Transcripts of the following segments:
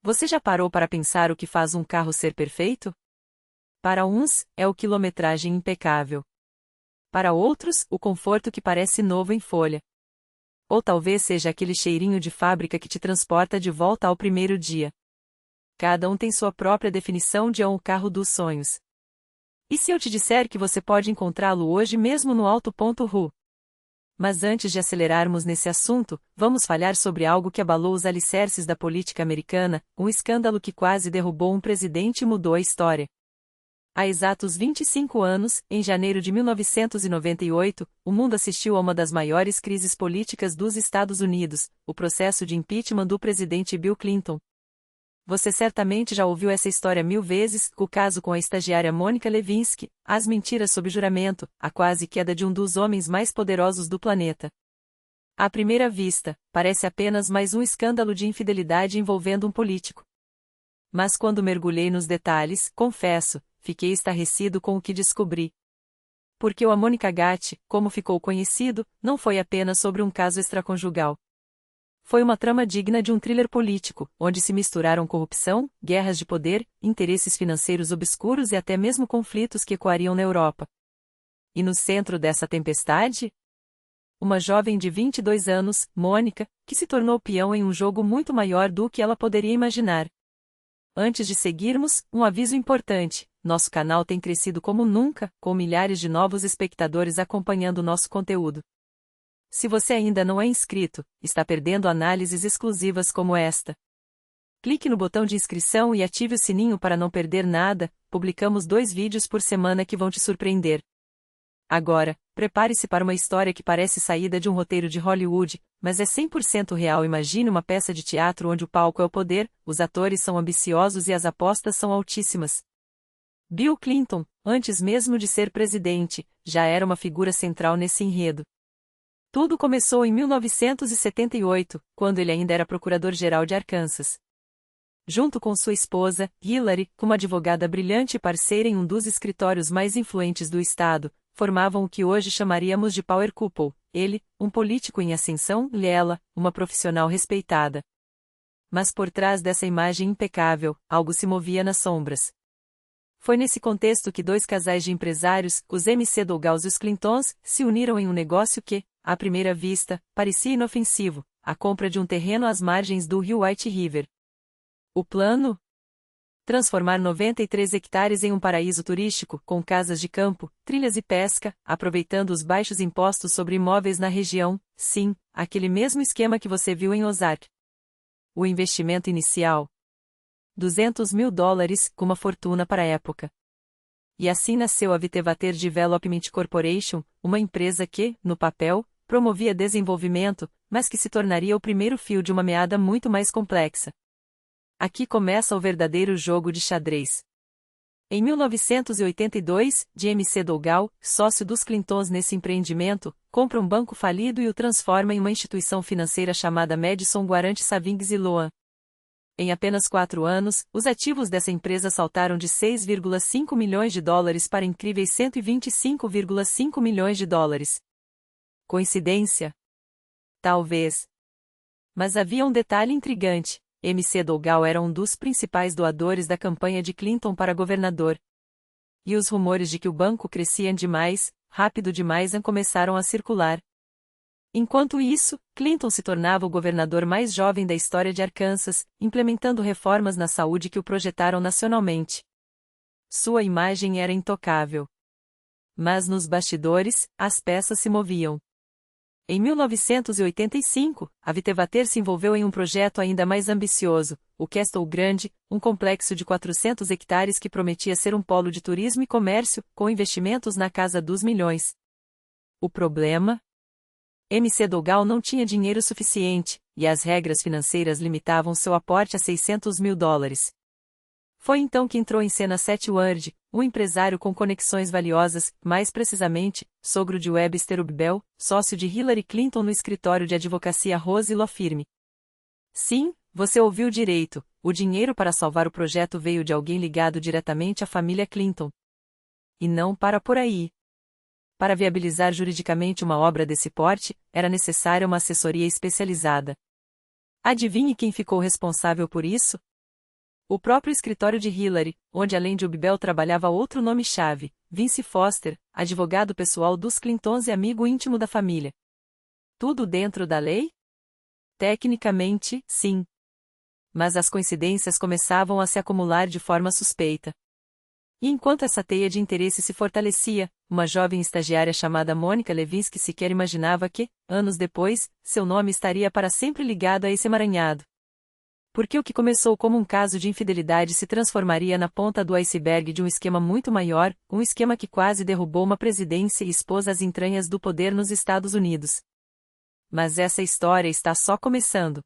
Você já parou para pensar o que faz um carro ser perfeito? Para uns, é o quilometragem impecável. Para outros, o conforto que parece novo em folha. Ou talvez seja aquele cheirinho de fábrica que te transporta de volta ao primeiro dia. Cada um tem sua própria definição de um carro dos sonhos. E se eu te disser que você pode encontrá-lo hoje mesmo no Auto.ru? Mas antes de acelerarmos nesse assunto, vamos falar sobre algo que abalou os alicerces da política americana, um escândalo que quase derrubou um presidente e mudou a história. Há exatos 25 anos, em janeiro de 1998, o mundo assistiu a uma das maiores crises políticas dos Estados Unidos, o processo de impeachment do presidente Bill Clinton. Você certamente já ouviu essa história 1000 vezes, o caso com a estagiária Monica Lewinsky, as mentiras sob juramento, a quase queda de um dos homens mais poderosos do planeta. À primeira vista, parece apenas mais um escândalo de infidelidade envolvendo um político. Mas quando mergulhei nos detalhes, confesso, fiquei estarrecido com o que descobri. Porque o Ammonica-Gatti, como ficou conhecido, não foi apenas sobre um caso extraconjugal. Foi uma trama digna de um thriller político, onde se misturaram corrupção, guerras de poder, interesses financeiros obscuros e até mesmo conflitos que ecoariam na Europa. E no centro dessa tempestade? Uma jovem de 22 anos, Mônica, que se tornou peão em um jogo muito maior do que ela poderia imaginar. Antes de seguirmos, um aviso importante: nosso canal tem crescido como nunca, com milhares de novos espectadores acompanhando nosso conteúdo. Se você ainda não é inscrito, está perdendo análises exclusivas como esta. Clique no botão de inscrição e ative o sininho para não perder nada, publicamos 2 vídeos por semana que vão te surpreender. Agora, prepare-se para uma história que parece saída de um roteiro de Hollywood, mas é 100% real. Imagine uma peça de teatro onde o palco é o poder, os atores são ambiciosos e as apostas são altíssimas. Bill Clinton, antes mesmo de ser presidente, já era uma figura central nesse enredo. Tudo começou em 1978, quando ele ainda era procurador-geral de Arkansas. Junto com sua esposa, Hillary, uma advogada brilhante e parceira em um dos escritórios mais influentes do estado, formavam o que hoje chamaríamos de Power Couple, ele, um político em ascensão, e ela, uma profissional respeitada. Mas por trás dessa imagem impecável, algo se movia nas sombras. Foi nesse contexto que 2 casais de empresários, os MC Douglas e os Clintons, se uniram em um negócio que, à primeira vista, parecia inofensivo: a compra de um terreno às margens do rio White River. O plano? Transformar 93 hectares em um paraíso turístico, com casas de campo, trilhas e pesca, aproveitando os baixos impostos sobre imóveis na região, sim, aquele mesmo esquema que você viu em Ozark. O investimento inicial? $200 mil, com uma fortuna para a época. E assim nasceu a Vitevater Development Corporation, uma empresa que, no papel, promovia desenvolvimento, mas que se tornaria o primeiro fio de uma meada muito mais complexa. Aqui começa o verdadeiro jogo de xadrez. Em 1982, James C. Douglas, sócio dos Clintons nesse empreendimento, compra um banco falido e o transforma em uma instituição financeira chamada Madison Guaranty Savings e Loan. Em apenas 4 anos, os ativos dessa empresa saltaram de $6,5 milhões para incríveis $125,5 milhões. Coincidência? Talvez. Mas havia um detalhe intrigante: MC Douglas era um dos principais doadores da campanha de Clinton para governador. E os rumores de que o banco crescia demais, rápido demais, começaram a circular. Enquanto isso, Clinton se tornava o governador mais jovem da história de Arkansas, implementando reformas na saúde que o projetaram nacionalmente. Sua imagem era intocável. Mas nos bastidores, as peças se moviam. Em 1985, a Vitevater se envolveu em um projeto ainda mais ambicioso, o Castle Grande, um complexo de 400 hectares que prometia ser um polo de turismo e comércio, com investimentos na casa dos milhões. O problema? MC Douglas não tinha dinheiro suficiente, e as regras financeiras limitavam seu aporte a $600 mil. Foi então que entrou em cena Seth Ward, um empresário com conexões valiosas, mais precisamente, sogro de Webster Ubbell, sócio de Hillary Clinton no escritório de advocacia Rose Law Firm. Sim, você ouviu direito, o dinheiro para salvar o projeto veio de alguém ligado diretamente à família Clinton. E não para por aí. Para viabilizar juridicamente uma obra desse porte, era necessária uma assessoria especializada. Adivinhe quem ficou responsável por isso? O próprio escritório de Hillary, onde além de Bell trabalhava outro nome-chave, Vince Foster, advogado pessoal dos Clintons e amigo íntimo da família. Tudo dentro da lei? Tecnicamente, sim. Mas as coincidências começavam a se acumular de forma suspeita. E enquanto essa teia de interesse se fortalecia, uma jovem estagiária chamada Mônica Levinsky sequer imaginava que, anos depois, seu nome estaria para sempre ligado a esse emaranhado. Porque o que começou como um caso de infidelidade se transformaria na ponta do iceberg de um esquema muito maior, um esquema que quase derrubou uma presidência e expôs as entranhas do poder nos Estados Unidos. Mas essa história está só começando.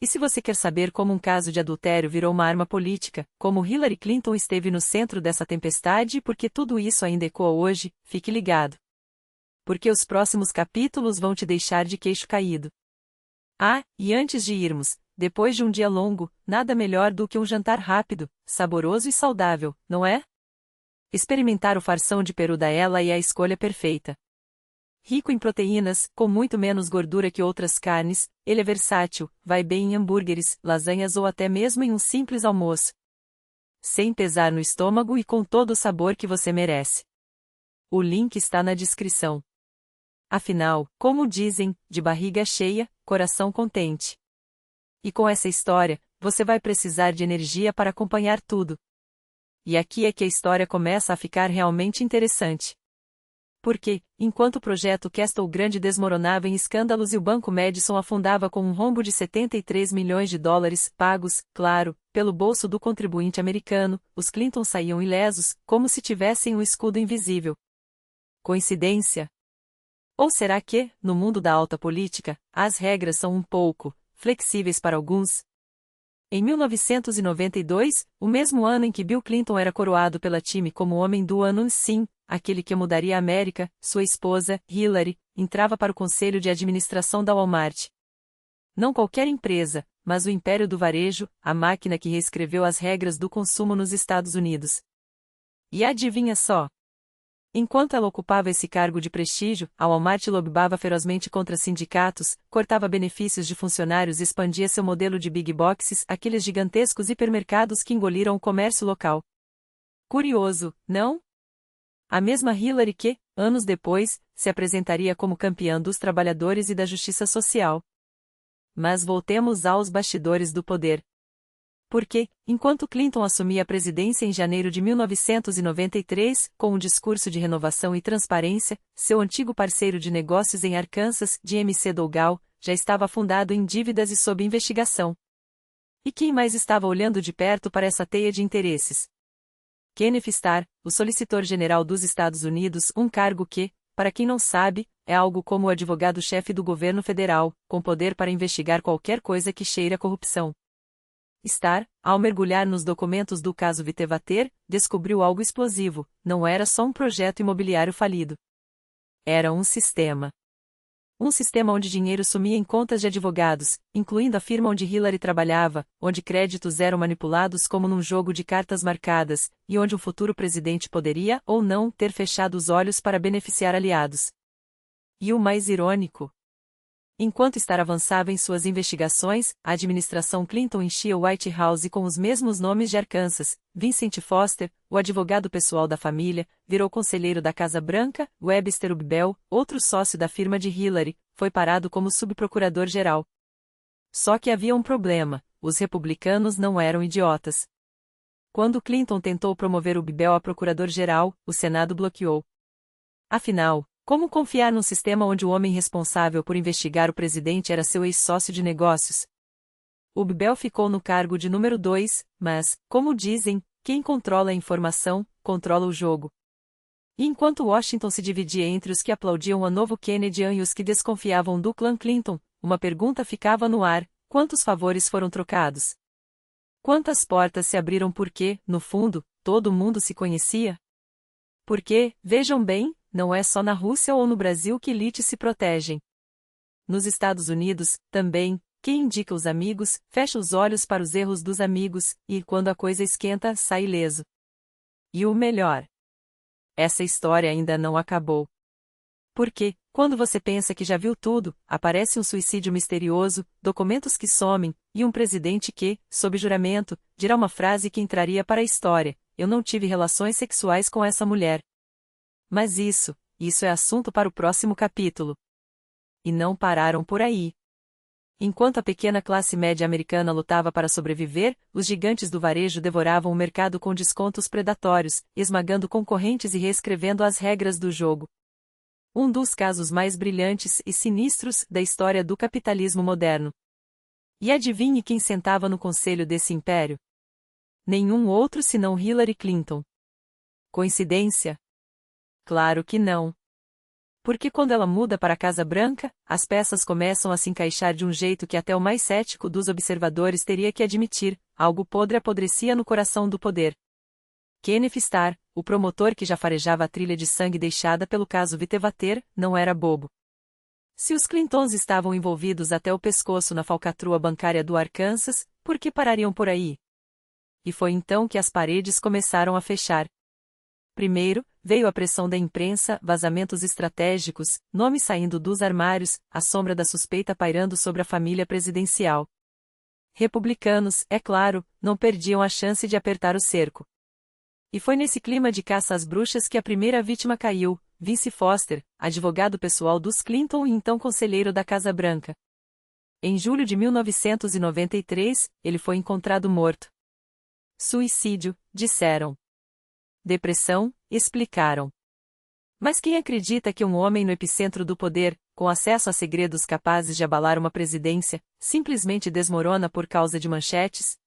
E se você quer saber como um caso de adultério virou uma arma política, como Hillary Clinton esteve no centro dessa tempestade e por que tudo isso ainda ecoa hoje, fique ligado. Porque os próximos capítulos vão te deixar de queixo caído. Ah, e antes de irmos, depois de um dia longo, nada melhor do que um jantar rápido, saboroso e saudável, não é? Experimentar o farsão de peru da Ela é a escolha perfeita. Rico em proteínas, com muito menos gordura que outras carnes, ele é versátil, vai bem em hambúrgueres, lasanhas ou até mesmo em um simples almoço. Sem pesar no estômago e com todo o sabor que você merece. O link está na descrição. Afinal, como dizem, de barriga cheia, coração contente. E com essa história, você vai precisar de energia para acompanhar tudo. E aqui é que a história começa a ficar realmente interessante. Porque, enquanto o projeto Castle Grande desmoronava em escândalos e o Banco Madison afundava com um rombo de 73 milhões de dólares, pagos, claro, pelo bolso do contribuinte americano, os Clinton saíam ilesos, como se tivessem um escudo invisível. Coincidência? Ou será que, no mundo da alta política, as regras são um pouco flexíveis para alguns? Em 1992, o mesmo ano em que Bill Clinton era coroado pela Time como Homem do Ano, sim, aquele que mudaria a América, sua esposa, Hillary, entrava para o conselho de administração da Walmart. Não qualquer empresa, mas o império do varejo, a máquina que reescreveu as regras do consumo nos Estados Unidos. E adivinha só? Enquanto ela ocupava esse cargo de prestígio, a Walmart lobbiava ferozmente contra sindicatos, cortava benefícios de funcionários e expandia seu modelo de big boxes, aqueles gigantescos hipermercados que engoliram o comércio local. Curioso, não? A mesma Hillary que, anos depois, se apresentaria como campeã dos trabalhadores e da justiça social. Mas voltemos aos bastidores do poder. Porque, enquanto Clinton assumia a presidência em janeiro de 1993, com um discurso de renovação e transparência, seu antigo parceiro de negócios em Arkansas, Jim Dougall, já estava afundado em dívidas e sob investigação. E quem mais estava olhando de perto para essa teia de interesses? Kenneth Starr, o solicitor-geral dos Estados Unidos, um cargo que, para quem não sabe, é algo como o advogado-chefe do governo federal, com poder para investigar qualquer coisa que cheire a corrupção. Starr, ao mergulhar nos documentos do caso Vitevater, descobriu algo explosivo: não era só um projeto imobiliário falido. Era um sistema. Um sistema onde dinheiro sumia em contas de advogados, incluindo a firma onde Hillary trabalhava, onde créditos eram manipulados como num jogo de cartas marcadas, e onde um futuro presidente poderia, ou não, ter fechado os olhos para beneficiar aliados. E o mais irônico? Enquanto Starr avançava em suas investigações, a administração Clinton enchia o White House com os mesmos nomes de Arkansas. Vincent Foster, o advogado pessoal da família, virou conselheiro da Casa Branca. Webster Bell, outro sócio da firma de Hillary, foi parado como subprocurador-geral. Só que havia um problema: os republicanos não eram idiotas. Quando Clinton tentou promover Bell a procurador-geral, o Senado bloqueou. Afinal, como confiar num sistema onde o homem responsável por investigar o presidente era seu ex-sócio de negócios? Bell ficou no cargo de número 2, mas, como dizem, quem controla a informação, controla o jogo. E enquanto Washington se dividia entre os que aplaudiam a novo Kennedy e os que desconfiavam do clã Clinton, uma pergunta ficava no ar: quantos favores foram trocados? Quantas portas se abriram porque, no fundo, todo mundo se conhecia? Porque, vejam bem, não é só na Rússia ou no Brasil que elites se protegem. Nos Estados Unidos, também, quem indica os amigos, fecha os olhos para os erros dos amigos, e, quando a coisa esquenta, sai ileso. E o melhor: essa história ainda não acabou. Porque, quando você pensa que já viu tudo, aparece um suicídio misterioso, documentos que somem, e um presidente que, sob juramento, dirá uma frase que entraria para a história: eu não tive relações sexuais com essa mulher. Mas isso é assunto para o próximo capítulo. E não pararam por aí. Enquanto a pequena classe média americana lutava para sobreviver, os gigantes do varejo devoravam o mercado com descontos predatórios, esmagando concorrentes e reescrevendo as regras do jogo. Um dos casos mais brilhantes e sinistros da história do capitalismo moderno. E adivinhe quem sentava no conselho desse império? Nenhum outro senão Hillary Clinton. Coincidência? Claro que não. Porque quando ela muda para a Casa Branca, as peças começam a se encaixar de um jeito que até o mais cético dos observadores teria que admitir: algo podre apodrecia no coração do poder. Kenneth Starr, o promotor que já farejava a trilha de sangue deixada pelo caso Vittevater, não era bobo. Se os Clintons estavam envolvidos até o pescoço na falcatrua bancária do Arkansas, por que parariam por aí? E foi então que as paredes começaram a fechar. Primeiro, veio a pressão da imprensa, vazamentos estratégicos, nomes saindo dos armários, a sombra da suspeita pairando sobre a família presidencial. Republicanos, é claro, não perdiam a chance de apertar o cerco. E foi nesse clima de caça às bruxas que a primeira vítima caiu: Vince Foster, advogado pessoal dos Clinton e então conselheiro da Casa Branca. Em julho de 1993, ele foi encontrado morto. Suicídio, disseram. Depressão, explicaram. Mas quem acredita que um homem no epicentro do poder, com acesso a segredos capazes de abalar uma presidência, simplesmente desmorona por causa de manchetes?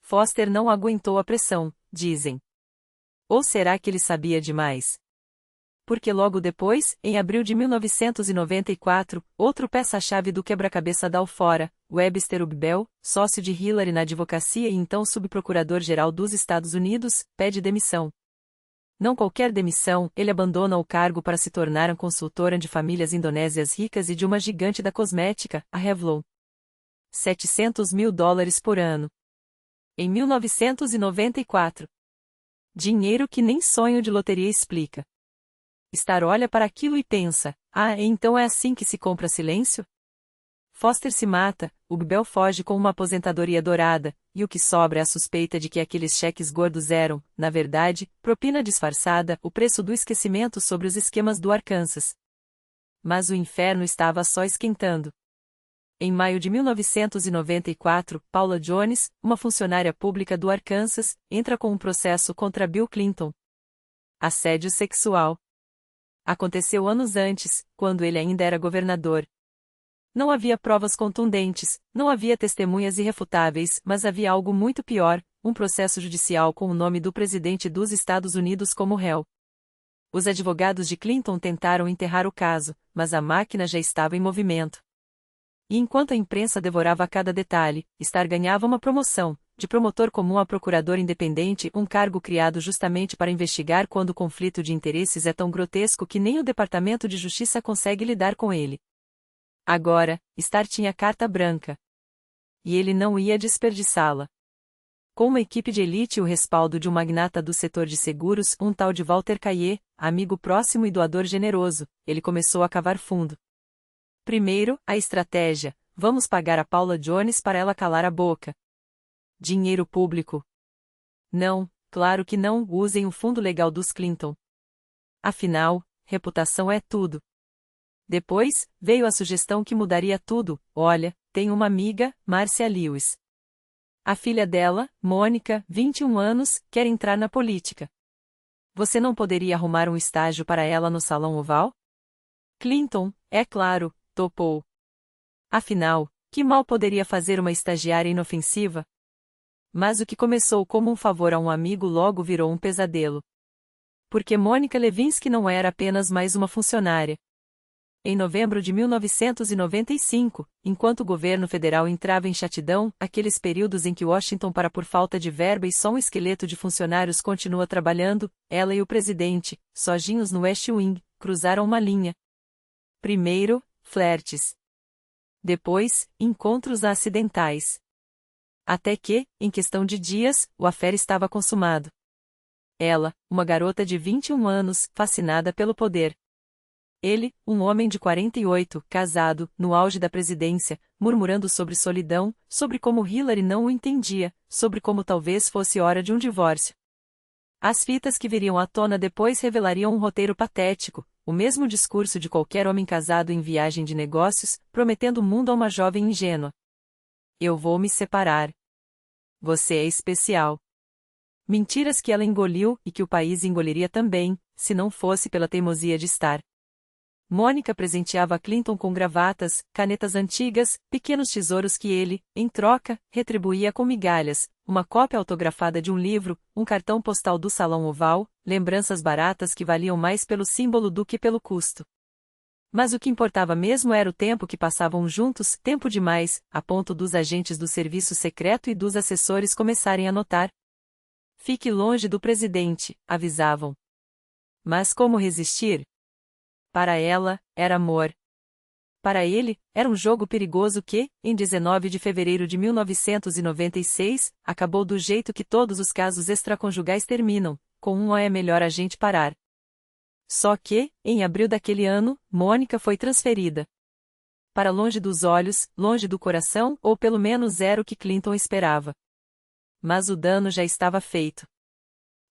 Foster não aguentou a pressão, dizem. Ou será que ele sabia demais? Porque logo depois, em abril de 1994, outro peça-chave do quebra-cabeça da Alfora, Webster Ubbell, sócio de Hillary na advocacia e então subprocurador-geral dos Estados Unidos, pede demissão. Não qualquer demissão, ele abandona o cargo para se tornar um consultor de famílias indonésias ricas e de uma gigante da cosmética, a Revlon. $700 mil por ano. Em 1994. Dinheiro que nem sonho de loteria explica. Starr olha para aquilo e pensa: então é assim que se compra silêncio? Foster se mata, Ubbell foge com uma aposentadoria dourada, e o que sobra é a suspeita de que aqueles cheques gordos eram, na verdade, propina disfarçada, o preço do esquecimento sobre os esquemas do Arkansas. Mas o inferno estava só esquentando. Em maio de 1994, Paula Jones, uma funcionária pública do Arkansas, entra com um processo contra Bill Clinton. Assédio sexual. Aconteceu anos antes, quando ele ainda era governador. Não havia provas contundentes, não havia testemunhas irrefutáveis, mas havia algo muito pior: um processo judicial com o nome do presidente dos Estados Unidos como réu. Os advogados de Clinton tentaram enterrar o caso, mas a máquina já estava em movimento. E enquanto a imprensa devorava cada detalhe, Starr ganhava uma promoção, de promotor comum a procurador independente, um cargo criado justamente para investigar quando o conflito de interesses é tão grotesco que nem o Departamento de Justiça consegue lidar com ele. Agora, Starr tinha carta branca. E ele não ia desperdiçá-la. Com uma equipe de elite e o respaldo de um magnata do setor de seguros, um tal de Walter Caillé, amigo próximo e doador generoso, ele começou a cavar fundo. Primeiro, a estratégia: vamos pagar a Paula Jones para ela calar a boca. Dinheiro público? Não, claro que não, usem o fundo legal dos Clinton. Afinal, reputação é tudo. Depois, veio a sugestão que mudaria tudo: olha, tem uma amiga, Marcia Lewis. A filha dela, Mônica, 21 anos, quer entrar na política. Você não poderia arrumar um estágio para ela no Salão Oval? Clinton, é claro, topou. Afinal, que mal poderia fazer uma estagiária inofensiva? Mas o que começou como um favor a um amigo logo virou um pesadelo. Porque Mônica Lewinsky não era apenas mais uma funcionária. Em novembro de 1995, enquanto o governo federal entrava em chatidão, aqueles períodos em que Washington para por falta de verba e só um esqueleto de funcionários continua trabalhando, ela e o presidente, sozinhos no West Wing, cruzaram uma linha. Primeiro, flertes. Depois, encontros acidentais. Até que, em questão de dias, o affair estava consumado. Ela, uma garota de 21 anos, fascinada pelo poder. Ele, um homem de 48, casado, no auge da presidência, murmurando sobre solidão, sobre como Hillary não o entendia, sobre como talvez fosse hora de um divórcio. As fitas que viriam à tona depois revelariam um roteiro patético, o mesmo discurso de qualquer homem casado em viagem de negócios, prometendo o mundo a uma jovem ingênua. Eu vou me separar. Você é especial. Mentiras que ela engoliu e que o país engoliria também, se não fosse pela teimosia de estar. Mônica presenteava Clinton com gravatas, canetas antigas, pequenos tesouros que ele, em troca, retribuía com migalhas, uma cópia autografada de um livro, um cartão postal do Salão Oval, lembranças baratas que valiam mais pelo símbolo do que pelo custo. Mas o que importava mesmo era o tempo que passavam juntos, tempo demais, a ponto dos agentes do serviço secreto e dos assessores começarem a notar. Fique longe do presidente, avisavam. Mas como resistir? Para ela, era amor. Para ele, era um jogo perigoso que, em 19 de fevereiro de 1996, acabou do jeito que todos os casos extraconjugais terminam, com um é melhor a gente parar. Só que, em abril daquele ano, Mônica foi transferida. Para longe dos olhos, longe do coração, ou pelo menos era o que Clinton esperava. Mas o dano já estava feito.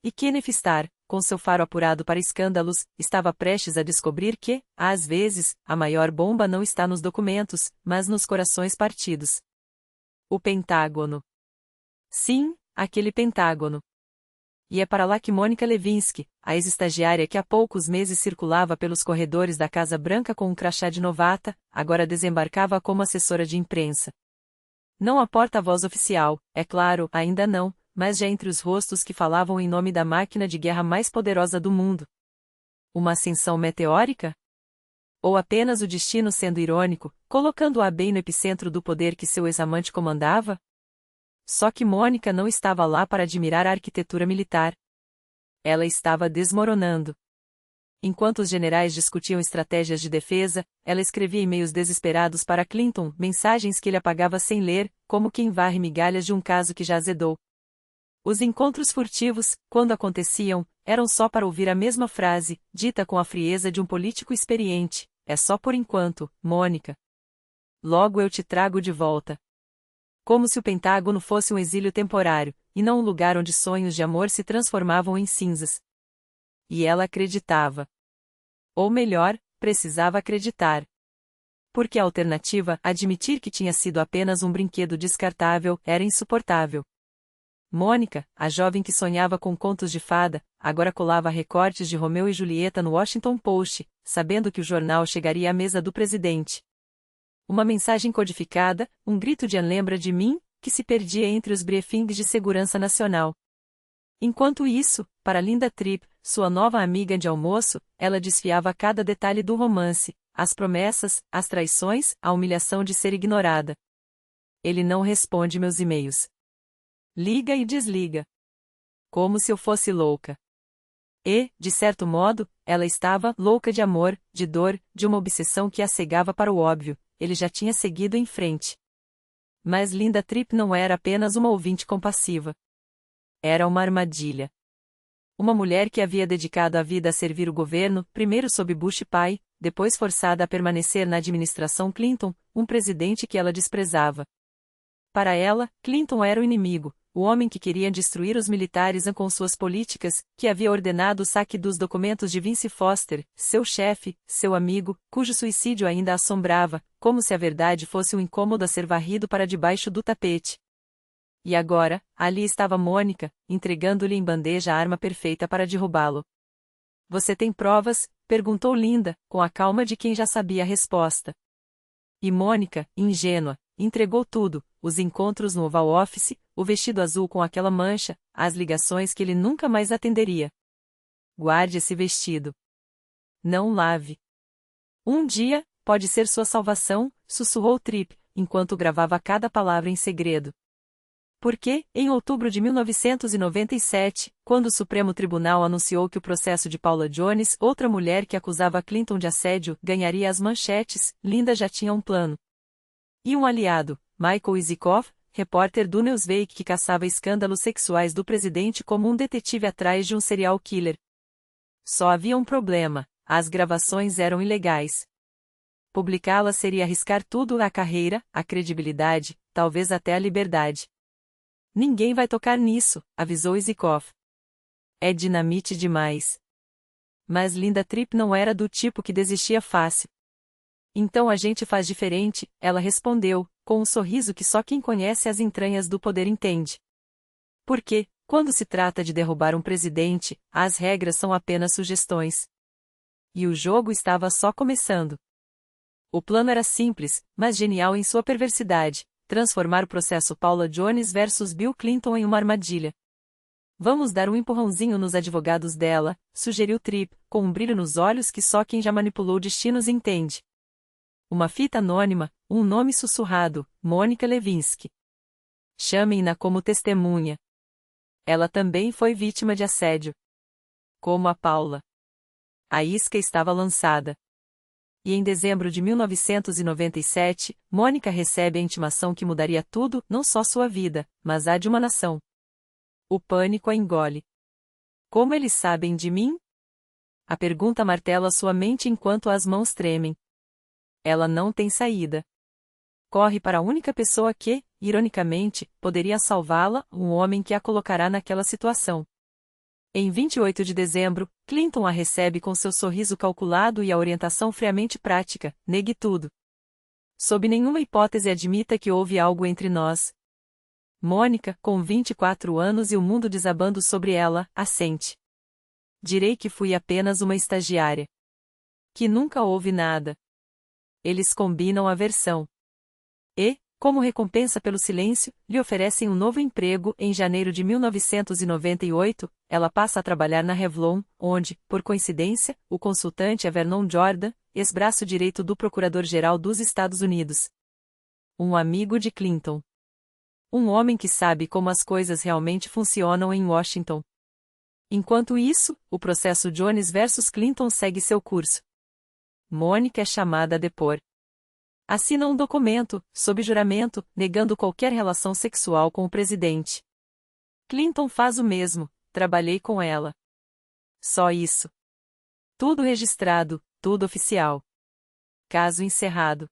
E Kenneth Starr, com seu faro apurado para escândalos, estava prestes a descobrir que, às vezes, a maior bomba não está nos documentos, mas nos corações partidos. O Pentágono. Sim, aquele Pentágono. E é para lá que Monica Lewinsky, a ex-estagiária que há poucos meses circulava pelos corredores da Casa Branca com um crachá de novata, agora desembarcava como assessora de imprensa. Não a porta-voz oficial, é claro, ainda não, mas já entre os rostos que falavam em nome da máquina de guerra mais poderosa do mundo. Uma ascensão meteórica? Ou apenas o destino sendo irônico, colocando-a bem no epicentro do poder que seu ex-amante comandava? Só que Mônica não estava lá para admirar a arquitetura militar. Ela estava desmoronando. Enquanto os generais discutiam estratégias de defesa, ela escrevia e-mails desesperados para Clinton, mensagens que ele apagava sem ler, como quem varre migalhas de um caso que já azedou. Os encontros furtivos, quando aconteciam, eram só para ouvir a mesma frase, dita com a frieza de um político experiente: é só por enquanto, Mônica. Logo eu te trago de volta. Como se o Pentágono fosse um exílio temporário, e não um lugar onde sonhos de amor se transformavam em cinzas. E ela acreditava. Ou melhor, precisava acreditar. Porque a alternativa, admitir que tinha sido apenas um brinquedo descartável, era insuportável. Mônica, a jovem que sonhava com contos de fada, agora colava recortes de Romeu e Julieta no Washington Post, sabendo que o jornal chegaria à mesa do presidente. Uma mensagem codificada, um grito de "lembra de mim", que se perdia entre os briefings de segurança nacional. Enquanto isso, para Linda Tripp, sua nova amiga de almoço, ela desfiava cada detalhe do romance, as promessas, as traições, a humilhação de ser ignorada. Ele não responde meus e-mails. Liga e desliga. Como se eu fosse louca. E, de certo modo, ela estava louca de amor, de dor, de uma obsessão que a cegava para o óbvio. Ele já tinha seguido em frente. Mas Linda Tripp não era apenas uma ouvinte compassiva. Era uma armadilha. Uma mulher que havia dedicado a vida a servir o governo, primeiro sob Bush pai, depois forçada a permanecer na administração Clinton, um presidente que ela desprezava. Para ela, Clinton era o inimigo, o homem que queria destruir os militares com suas políticas, que havia ordenado o saque dos documentos de Vince Foster, seu chefe, seu amigo, cujo suicídio ainda a assombrava, como se a verdade fosse um incômodo a ser varrido para debaixo do tapete. E agora, ali estava Mônica, entregando-lhe em bandeja a arma perfeita para derrubá-lo. Você tem provas? Perguntou Linda, com a calma de quem já sabia a resposta. E Mônica, ingênua, entregou tudo, os encontros no Oval Office, o vestido azul com aquela mancha, as ligações que ele nunca mais atenderia. Guarde esse vestido. Não lave. Um dia, pode ser sua salvação, sussurrou Tripp, enquanto gravava cada palavra em segredo. Porque, em outubro de 1997, quando o Supremo Tribunal anunciou que o processo de Paula Jones, outra mulher que acusava Clinton de assédio, ganharia as manchetes, Linda já tinha um plano. E um aliado, Michael Isikoff, repórter do Newsweek que caçava escândalos sexuais do presidente como um detetive atrás de um serial killer. Só havia um problema: As gravações eram ilegais. Publicá-las seria arriscar tudo: a carreira, a credibilidade, talvez até a liberdade. Ninguém vai tocar nisso, avisou Isikoff. É dinamite demais. Mas Linda Tripp não era do tipo que desistia fácil. Então a gente faz diferente, ela respondeu, com um sorriso que só quem conhece as entranhas do poder entende. Porque, quando se trata de derrubar um presidente, as regras são apenas sugestões. E o jogo estava só começando. O plano era simples, mas genial em sua perversidade: transformar o processo Paula Jones versus Bill Clinton em uma armadilha. Vamos dar um empurrãozinho nos advogados dela, sugeriu Tripp, com um brilho nos olhos que só quem já manipulou destinos entende. Uma fita anônima, um nome sussurrado: Mônica Lewinsky. Chamem-na como testemunha. Ela também foi vítima de assédio. Como a Paula. A isca estava lançada. E em dezembro de 1997, Mônica recebe a intimação que mudaria tudo, não só sua vida, mas a de uma nação. O pânico a engole. Como eles sabem de mim? A pergunta martela sua mente enquanto as mãos tremem. Ela não tem saída. Corre para a única pessoa que, ironicamente, poderia salvá-la, um homem que a colocará naquela situação. Em 28 de dezembro, Clinton a recebe com seu sorriso calculado e a orientação friamente prática: negue tudo. Sob nenhuma hipótese admita que houve algo entre nós. Mônica, com 24 anos e o mundo desabando sobre ela, assente. Direi que fui apenas uma estagiária. Que nunca houve nada. Eles combinam a versão. E, como recompensa pelo silêncio, lhe oferecem um novo emprego. Em janeiro de 1998, ela passa a trabalhar na Revlon, onde, por coincidência, o consultante é Vernon Jordan, ex-braço direito do Procurador-Geral dos Estados Unidos. Um amigo de Clinton. Um homem que sabe como as coisas realmente funcionam em Washington. Enquanto isso, o processo Jones versus Clinton segue seu curso. Mônica é chamada a depor. Assina um documento, sob juramento, negando qualquer relação sexual com o presidente. Clinton faz o mesmo: trabalhei com ela. Só isso. Tudo registrado, tudo oficial. Caso encerrado.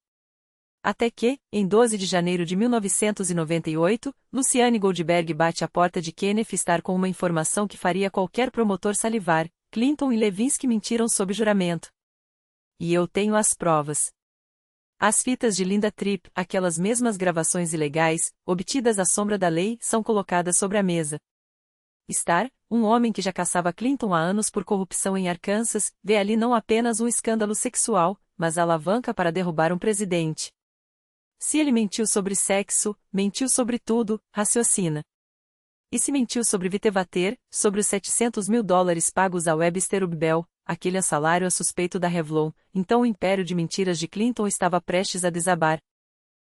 Até que, em 12 de janeiro de 1998, Luciane Goldberg bate à porta de Kenneth Starr com uma informação que faria qualquer promotor salivar: Clinton e Lewinsky mentiram sob juramento. E eu tenho as provas. As fitas de Linda Tripp, aquelas mesmas gravações ilegais, obtidas à sombra da lei, são colocadas sobre a mesa. Starr, um homem que já caçava Clinton há anos por corrupção em Arkansas, vê ali não apenas um escândalo sexual, mas a alavanca para derrubar um presidente. Se ele mentiu sobre sexo, mentiu sobre tudo, raciocina. E se mentiu sobre Vitevater, sobre os $700 mil pagos a Webster Ubbell, aquele salário a suspeito da Revlon, então o império de mentiras de Clinton estava prestes a desabar.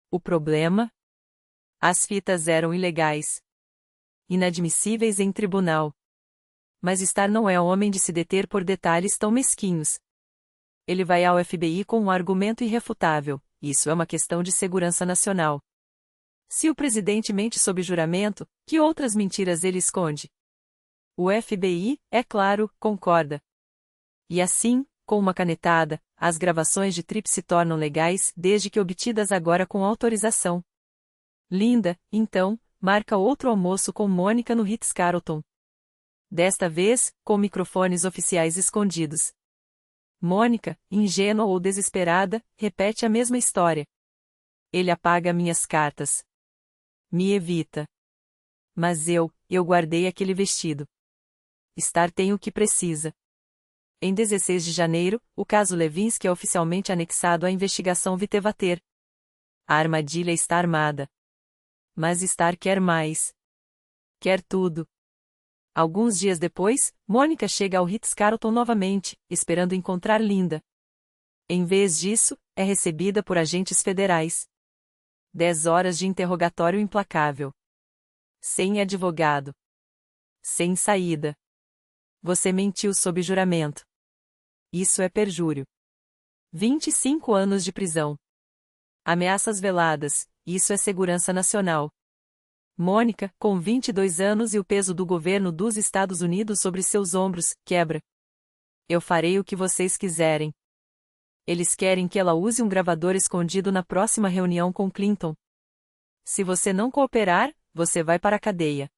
O problema? As fitas eram ilegais. Inadmissíveis em tribunal. Mas Starr não é homem de se deter por detalhes tão mesquinhos. Ele vai ao FBI com um argumento irrefutável: isso é uma questão de segurança nacional. Se o presidente mente sob juramento, que outras mentiras ele esconde? O FBI, é claro, concorda. E assim, com uma canetada, as gravações de Tripp se tornam legais, desde que obtidas agora com autorização. Linda, então, marca outro almoço com Mônica no Ritz-Carlton. Desta vez, com microfones oficiais escondidos. Mônica, ingênua ou desesperada, repete a mesma história. Ele apaga minhas cartas. Me evita. Mas eu guardei aquele vestido. Starr tem o que precisa. Em 16 de janeiro, o caso Lewinsky é oficialmente anexado à investigação Vitevater. A armadilha está armada. Mas Starr quer mais. Quer tudo. Alguns dias depois, Mônica chega ao Ritz-Carlton novamente, esperando encontrar Linda. Em vez disso, é recebida por agentes federais. 10 horas de interrogatório implacável. Sem advogado. Sem saída. Você mentiu sob juramento. Isso é perjúrio. 25 anos de prisão. Ameaças veladas, isso é segurança nacional. Mônica, com 22 anos e o peso do governo dos Estados Unidos sobre seus ombros, quebra. Eu farei o que vocês quiserem. Eles querem que ela use um gravador escondido na próxima reunião com Clinton. Se você não cooperar, você vai para a cadeia.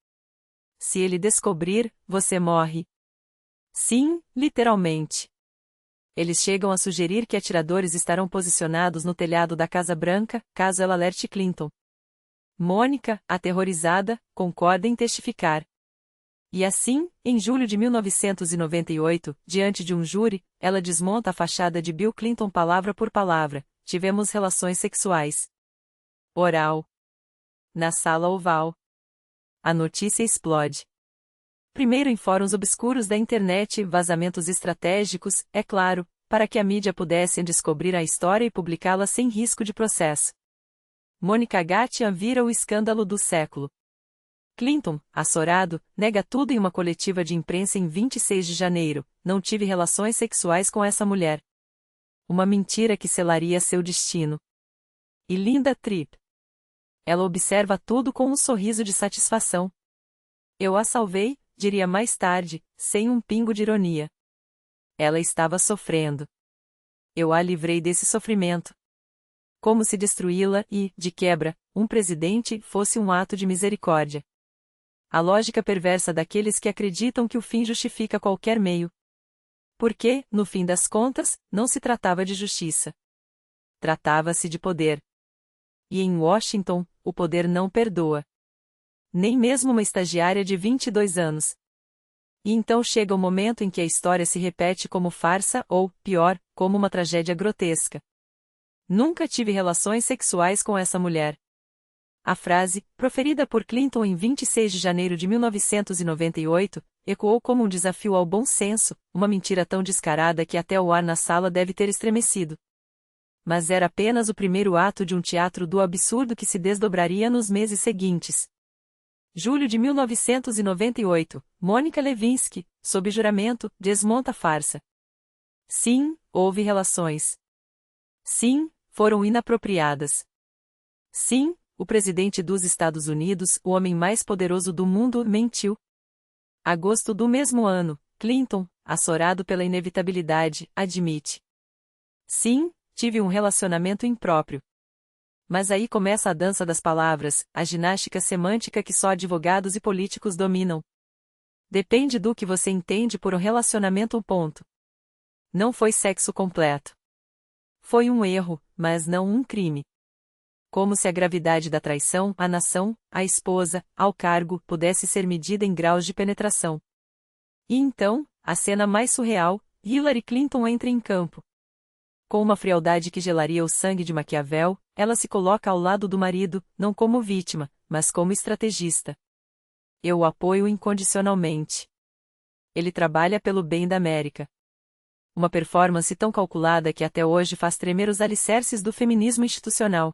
Se ele descobrir, você morre. Sim, literalmente. Eles chegam a sugerir que atiradores estarão posicionados no telhado da Casa Branca, caso ela alerte Clinton. Mônica, aterrorizada, concorda em testificar. E assim, em julho de 1998, diante de um júri, ela desmonta a fachada de Bill Clinton palavra por palavra: tivemos relações sexuais. Oral. Na sala oval. A notícia explode. Primeiro em fóruns obscuros da internet, vazamentos estratégicos, é claro, para que a mídia pudesse descobrir a história e publicá-la sem risco de processo. Mônica Gatian vira o escândalo do século. Clinton, açorado, nega tudo em uma coletiva de imprensa em 26 de janeiro, não tive relações sexuais com essa mulher. Uma mentira que selaria seu destino. E Linda Tripp. Ela observa tudo com um sorriso de satisfação. Eu a salvei, diria mais tarde, sem um pingo de ironia. Ela estava sofrendo. Eu a livrei desse sofrimento. Como se destruí-la e, de quebra, um presidente fosse um ato de misericórdia. A lógica perversa daqueles que acreditam que o fim justifica qualquer meio. Porque, no fim das contas, não se tratava de justiça. Tratava-se de poder. E em Washington, o poder não perdoa. Nem mesmo uma estagiária de 22 anos. E então chega o momento em que a história se repete como farsa ou, pior, como uma tragédia grotesca. Nunca tive relações sexuais com essa mulher. A frase, proferida por Clinton em 26 de janeiro de 1998, ecoou como um desafio ao bom senso, uma mentira tão descarada que até o ar na sala deve ter estremecido. Mas era apenas o primeiro ato de um teatro do absurdo que se desdobraria nos meses seguintes. Julho de 1998, Mônica Lewinsky, sob juramento, desmonta a farsa. Sim, houve relações. Sim, foram inapropriadas. Sim, o presidente dos Estados Unidos, o homem mais poderoso do mundo, mentiu. Agosto do mesmo ano, Clinton, açorado pela inevitabilidade, admite. Sim, tive um relacionamento impróprio. Mas aí começa a dança das palavras, a ginástica semântica que só advogados e políticos dominam. Depende do que você entende por um relacionamento. Ponto. Não foi sexo completo. Foi um erro, mas não um crime. Como se a gravidade da traição, à nação, à esposa, ao cargo, pudesse ser medida em graus de penetração. E então, a cena mais surreal, Hillary Clinton entra em campo. Com uma frialdade que gelaria o sangue de Maquiavel, ela se coloca ao lado do marido, não como vítima, mas como estrategista. Eu o apoio incondicionalmente. Ele trabalha pelo bem da América. Uma performance tão calculada que até hoje faz tremer os alicerces do feminismo institucional.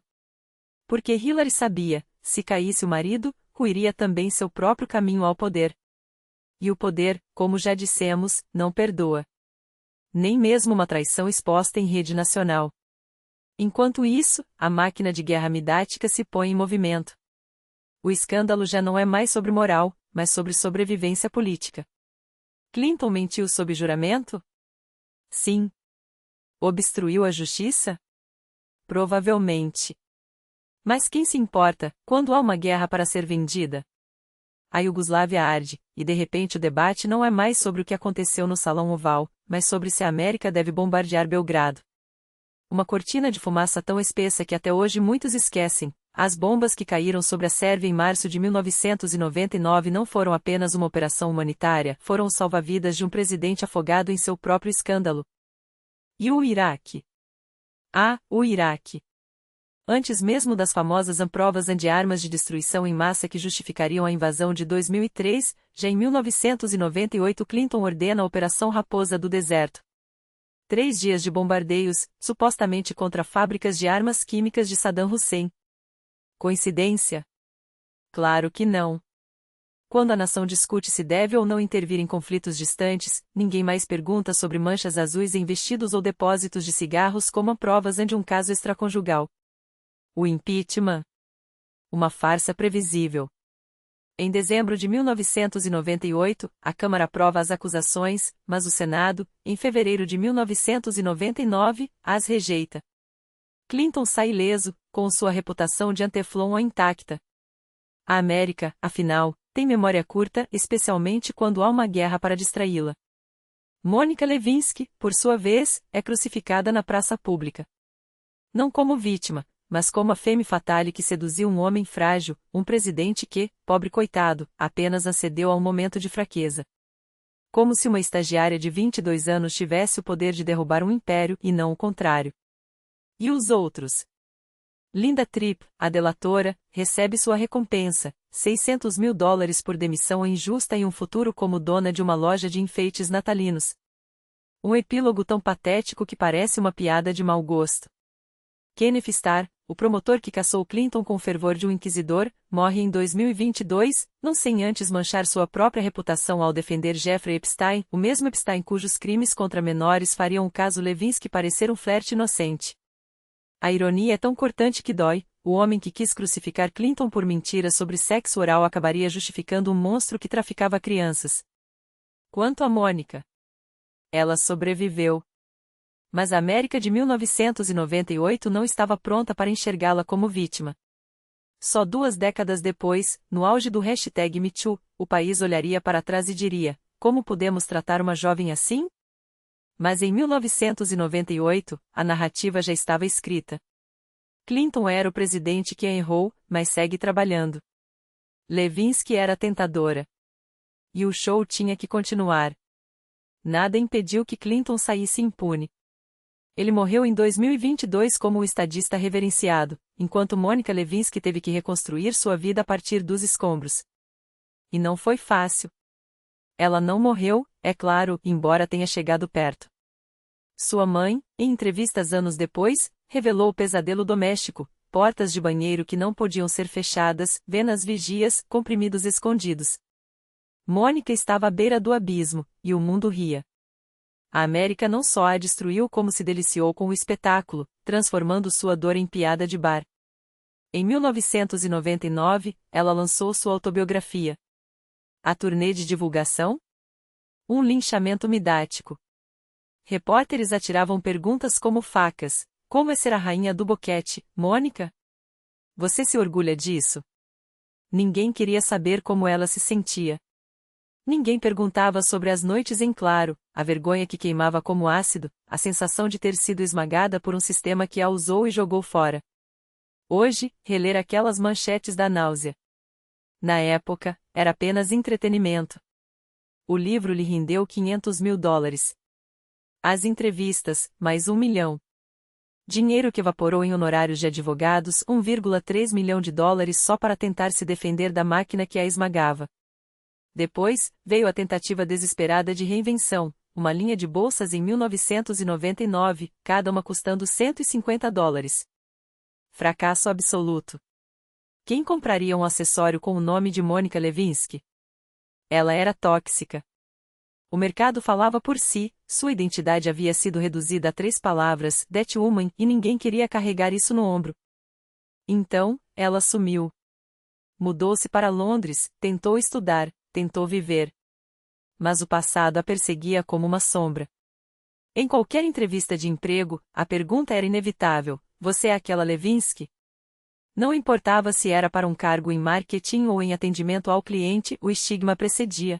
Porque Hillary sabia, se caísse o marido, ruiria também seu próprio caminho ao poder. E o poder, como já dissemos, não perdoa. Nem mesmo uma traição exposta em rede nacional. Enquanto isso, a máquina de guerra midática se põe em movimento. O escândalo já não é mais sobre moral, mas sobre sobrevivência política. Clinton mentiu sob juramento? Sim. Obstruiu a justiça? Provavelmente. Mas quem se importa, quando há uma guerra para ser vendida? A Iugoslávia arde, e de repente o debate não é mais sobre o que aconteceu no Salão Oval, mas sobre se a América deve bombardear Belgrado. Uma cortina de fumaça tão espessa que até hoje muitos esquecem. As bombas que caíram sobre a Sérvia em março de 1999 não foram apenas uma operação humanitária, foram os salva-vidas de um presidente afogado em seu próprio escândalo. E o Iraque? Ah, o Iraque. Antes mesmo das famosas provas anti-armas de destruição em massa que justificariam a invasão de 2003, já em 1998 Clinton ordena a Operação Raposa do Deserto. 3 dias de bombardeios, supostamente contra fábricas de armas químicas de Saddam Hussein. Coincidência? Claro que não. Quando a nação discute se deve ou não intervir em conflitos distantes, ninguém mais pergunta sobre manchas azuis em vestidos ou depósitos de cigarros como provas de um caso extraconjugal. O impeachment? Uma farsa previsível. Em dezembro de 1998, a Câmara aprova as acusações, mas o Senado, em fevereiro de 1999, as rejeita. Clinton sai ileso, com sua reputação de anteflon intacta. A América, afinal, tem memória curta, especialmente quando há uma guerra para distraí-la. Monica Lewinsky, por sua vez, é crucificada na praça pública. Não como vítima, mas como a femme fatale que seduziu um homem frágil, um presidente que, pobre coitado, apenas acedeu a um momento de fraqueza. Como se uma estagiária de 22 anos tivesse o poder de derrubar um império e não o contrário. E os outros? Linda Tripp, a delatora, recebe sua recompensa, $600 mil por demissão injusta e um futuro como dona de uma loja de enfeites natalinos. Um epílogo tão patético que parece uma piada de mau gosto. Kenneth Starr, o promotor que caçou Clinton com o fervor de um inquisidor, morre em 2022, não sem antes manchar sua própria reputação ao defender Jeffrey Epstein, o mesmo Epstein cujos crimes contra menores fariam o caso Lewinsky parecer um flerte inocente. A ironia é tão cortante que dói, o homem que quis crucificar Clinton por mentiras sobre sexo oral acabaria justificando um monstro que traficava crianças. Quanto a Monica, ela sobreviveu. Mas a América de 1998 não estava pronta para enxergá-la como vítima. Só 2 décadas depois, no auge do hashtag MeToo, o país olharia para trás e diria: como podemos tratar uma jovem assim? Mas em 1998, a narrativa já estava escrita. Clinton era o presidente que a errou, mas segue trabalhando. Lewinsky era tentadora. E o show tinha que continuar. Nada impediu que Clinton saísse impune. Ele morreu em 2022 como um estadista reverenciado, enquanto Monica Lewinsky teve que reconstruir sua vida a partir dos escombros. E não foi fácil. Ela não morreu, é claro, embora tenha chegado perto. Sua mãe, em entrevistas anos depois, revelou o pesadelo doméstico, portas de banheiro que não podiam ser fechadas, venas vigias, comprimidos escondidos. Monica estava à beira do abismo, e o mundo ria. A América não só a destruiu como se deliciou com o espetáculo, transformando sua dor em piada de bar. Em 1999, ela lançou sua autobiografia. A turnê de divulgação? Um linchamento midático. Repórteres atiravam perguntas como facas: como é ser a rainha do boquete, Mônica? Você se orgulha disso? Ninguém queria saber como ela se sentia. Ninguém perguntava sobre as noites em claro, a vergonha que queimava como ácido, a sensação de ter sido esmagada por um sistema que a usou e jogou fora. Hoje, reler aquelas manchetes dá náusea. Na época, era apenas entretenimento. O livro lhe rendeu $500 mil. As entrevistas, mais $1 milhão. Dinheiro que evaporou em honorários de advogados, $1,3 milhão só para tentar se defender da máquina que a esmagava. Depois, veio a tentativa desesperada de reinvenção, uma linha de bolsas em 1999, cada uma custando $150. Fracasso absoluto. Quem compraria um acessório com o nome de Monica Lewinsky? Ela era tóxica. O mercado falava por si, sua identidade havia sido reduzida a 3 palavras, that woman, e ninguém queria carregar isso no ombro. Então, ela sumiu. Mudou-se para Londres, tentou estudar, tentou viver. Mas o passado a perseguia como uma sombra. Em qualquer entrevista de emprego, a pergunta era inevitável: você é aquela Lewinsky? Não importava se era para um cargo em marketing ou em atendimento ao cliente, o estigma precedia.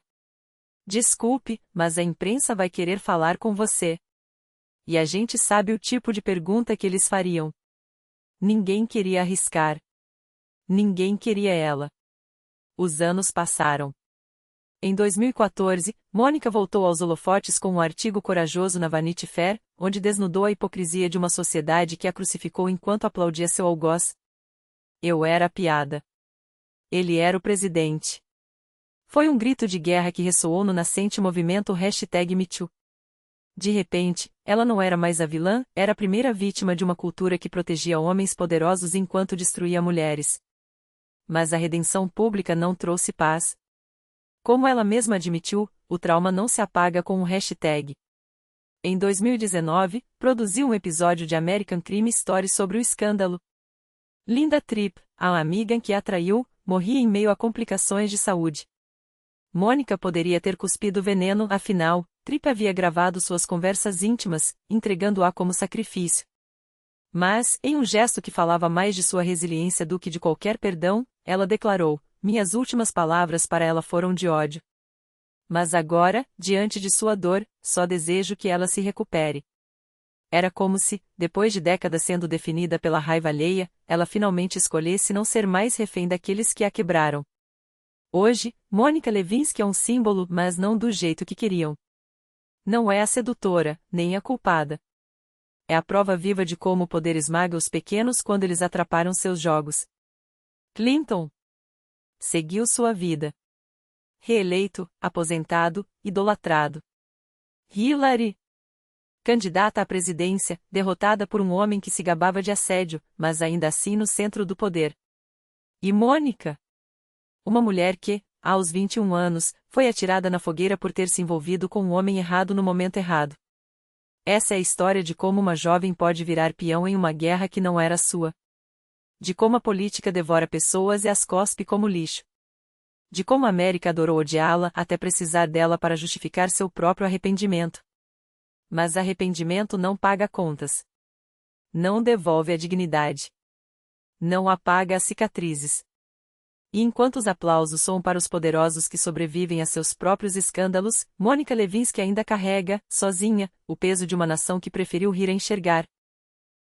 Desculpe, mas a imprensa vai querer falar com você. E a gente sabe o tipo de pergunta que eles fariam. Ninguém queria arriscar. Ninguém queria ela. Os anos passaram. Em 2014, Monica voltou aos holofotes com um artigo corajoso na Vanity Fair, onde desnudou a hipocrisia de uma sociedade que a crucificou enquanto aplaudia seu algoz. Eu era a piada. Ele era o presidente. Foi um grito de guerra que ressoou no nascente movimento #MeToo. De repente, ela não era mais a vilã, era a primeira vítima de uma cultura que protegia homens poderosos enquanto destruía mulheres. Mas a redenção pública não trouxe paz. Como ela mesma admitiu, o trauma não se apaga com um hashtag. Em 2019, produziu um episódio de American Crime Story sobre o escândalo. Linda Tripp, a amiga que a traiu, morria em meio a complicações de saúde. Mônica poderia ter cuspido veneno, afinal, Tripp havia gravado suas conversas íntimas, entregando-a como sacrifício. Mas, em um gesto que falava mais de sua resiliência do que de qualquer perdão, ela declarou: minhas últimas palavras para ela foram de ódio. Mas agora, diante de sua dor, só desejo que ela se recupere. Era como se, depois de décadas sendo definida pela raiva alheia, ela finalmente escolhesse não ser mais refém daqueles que a quebraram. Hoje, Mônica Lewinsky é um símbolo, mas não do jeito que queriam. Não é a sedutora, nem a culpada. É a prova viva de como o poder esmaga os pequenos quando eles atrapalham seus jogos. Clinton seguiu sua vida. Reeleito, aposentado, idolatrado. Hillary, candidata à presidência, derrotada por um homem que se gabava de assédio, mas ainda assim no centro do poder. E Mônica? Uma mulher que, aos 21 anos, foi atirada na fogueira por ter se envolvido com um homem errado no momento errado. Essa é a história de como uma jovem pode virar peão em uma guerra que não era sua. De como a política devora pessoas e as cospe como lixo. De como a América adorou odiá-la até precisar dela para justificar seu próprio arrependimento. Mas arrependimento não paga contas. Não devolve a dignidade. Não apaga as cicatrizes. E enquanto os aplausos soam para os poderosos que sobrevivem a seus próprios escândalos, Mônica Lewinsky ainda carrega, sozinha, o peso de uma nação que preferiu rir a enxergar.